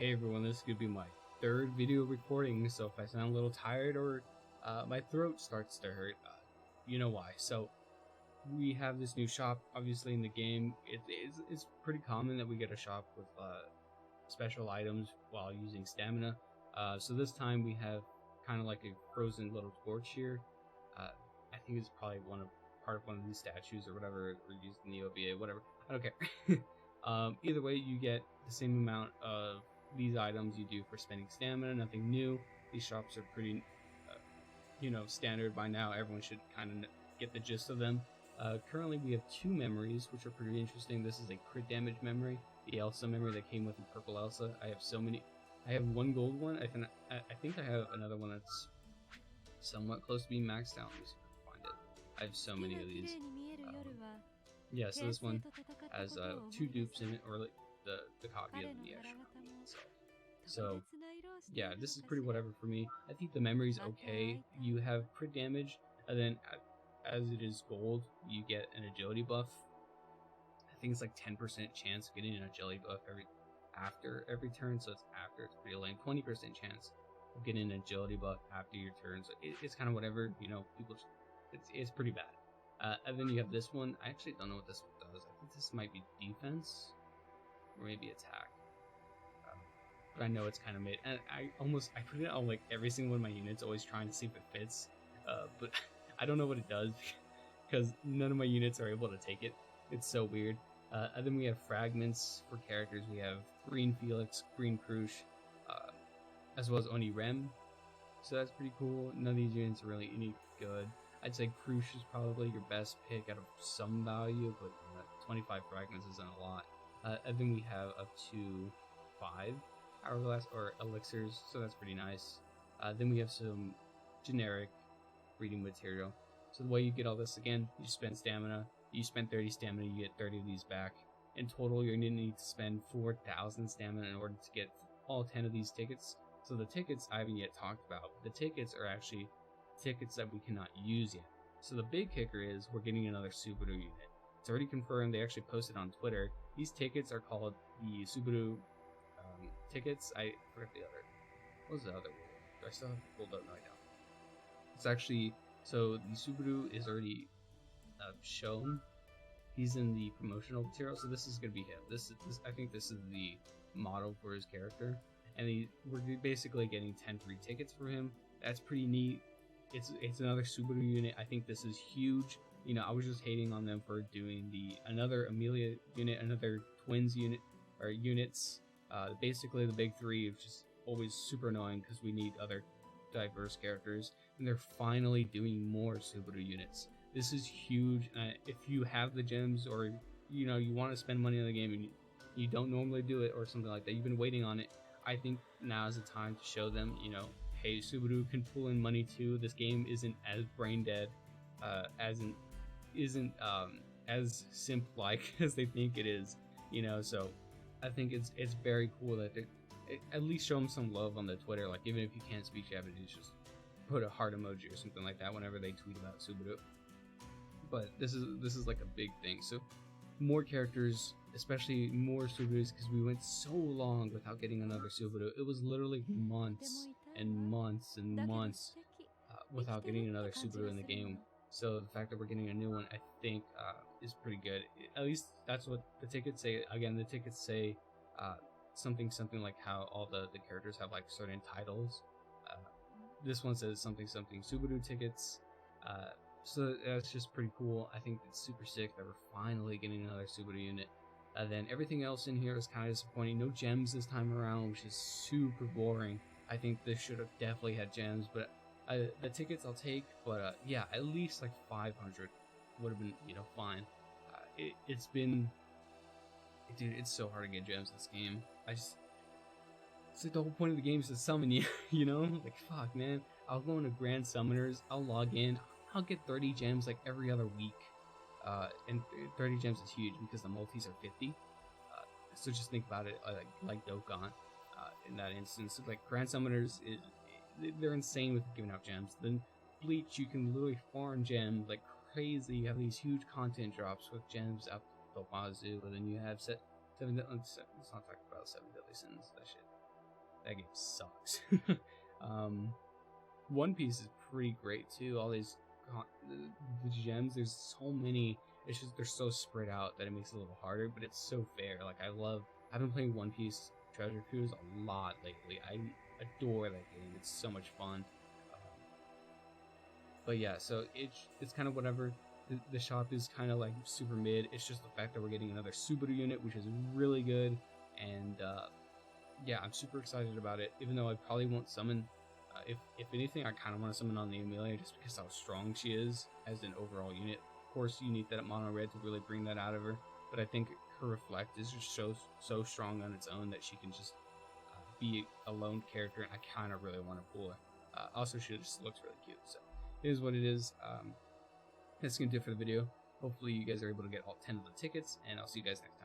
Hey everyone, this is going to be my third video recording, so if I sound a little tired or my throat starts to hurt, you know why. So we have this new shop, obviously in the game. It's pretty common that we get a shop with special items while using stamina. So this time we have kind of like a frozen little torch here. I think it's probably part of one of these statues or whatever, or used in the OVA, whatever. I don't care. Either way, you get the same amount of these items you do for spending stamina. Nothing new. These shops are pretty, standard by now. Everyone should kind of get the gist of them. Currently, we have two memories, which are pretty interesting. This is a crit damage memory, the Elsa memory that came with the purple Elsa. I have so many. I have one gold one. I think I have another one that's somewhat close to being maxed out. Let me see if I can find it. I have so many of these. Yeah, so this one has two dupes in it, or like the copy of the actual one. So yeah, this is pretty whatever for me. I think the memory's okay. You have crit damage, and then as it is gold, you get an agility buff. I think it's like 10% chance of getting an agility buff after every turn, so it's pretty lame. 20% chance of getting an agility buff after your turn, so it's kind of whatever, it's pretty bad. And then you have this one. I actually don't know what this one does. I think this might be defense or maybe attack. But I know it's kind of made, and I put it on like every single one of my units, always trying to see if it fits. But I don't know what it does because none of my units are able to take it. It's so weird. And then we have fragments for characters. We have Green Felix, Green Krush, as well as Oni Rem. So that's pretty cool. None of these units are really any good. I'd say Krush is probably your best pick out of some value, but 25 fragments isn't a lot. And then we have up to 5 hourglass or elixirs, so that's pretty nice. Then we have some generic reading material. So the way you get all this, again, you spend stamina. You spend 30 stamina, you get 30 of these back. In total, you're going to need to spend 4,000 stamina in order to get all 10 of these tickets. So the tickets I haven't yet talked about. The tickets are actually tickets that we cannot use yet. So the big kicker is we're getting another SUBARU unit. It's already confirmed. They actually posted on Twitter. These tickets are called the SUBARU tickets. I forgot the other. What was the other one? Do I still have it pulled up? No, I don't. It's actually, so the SUBARU is already shown. He's in the promotional material, so this is gonna be him. This I think this is the model for his character, and we're basically getting 10 free tickets for him. That's pretty neat. It's another SUBARU unit. I think this is huge. I was just hating on them for doing another Amelia unit, another twins unit, or units. Basically the big three is just always super annoying because we need other diverse characters, and they're finally doing more SUBARU units. This is huge. If you have the gems, or you want to spend money on the game and you don't normally do it or something like that, you've been waiting on it, I think now is the time to show them, hey, SUBARU can pull in money too. This game isn't as brain dead, isn't as simp-like as they think it is, so I think it's very cool that they at least show them some love on the Twitter. Like, even if you can't speak Japanese, just put a heart emoji or something like that whenever they tweet about SUBARU. But this is like a big thing. So more characters, especially more SUBARUs, because we went so long without getting another SUBARU. It was literally months and months and months without getting another SUBARU in the game. So the fact that we're getting a new one, I think, is pretty good. At least that's what the tickets say. Again, the tickets say something like how all the characters have like certain titles. This one says something SUBARU tickets. So that's just pretty cool. I think it's super sick that we're finally getting another SUBARU unit. Then everything else in here is kind of disappointing. No gems this time around, which is super boring. I think this should have definitely had gems, but the tickets I'll take. But yeah, at least like 500 would have been, fine. It's been, dude, it's so hard to get gems in this game. It's like the whole point of the game is to summon you, Like, fuck, man. I'll go into Grand Summoners, I'll log in, I'll get 30 gems like every other week. And 30 gems is huge because the multis are 50. So just think about it like Dokkan in that instance. Like, Grand Summoners, they're insane with giving out gems. Then Bleach, you can literally farm gems like crazy. You have these huge content drops with gems out the wazoo, and then you have let's not talk about 7 deadly sins, that shit. that game sucks. One Piece is pretty great too. All these the gems, there's so many. It's just they're so spread out that it makes it a little harder, but it's so fair. Like I've been playing One Piece Treasure Cruise a lot lately. I adore that game. It's so much fun. But yeah, so it's kind of whatever. The shop is kind of like super mid. It's just the fact that we're getting another Subaru unit, which is really good, and yeah, I'm super excited about it. Even though I probably won't summon. If anything, I kind of want to summon on the Amelia just because how strong she is as an overall unit. Of course, you need that mono red to really bring that out of her. But I think her reflect is just so strong on its own that she can just be a lone character, and I kind of really want to pull her. Also, she just looks really cute. So it is what it is. That's gonna do it for the video. Hopefully, you guys are able to get all 10 of the tickets, and I'll see you guys next time.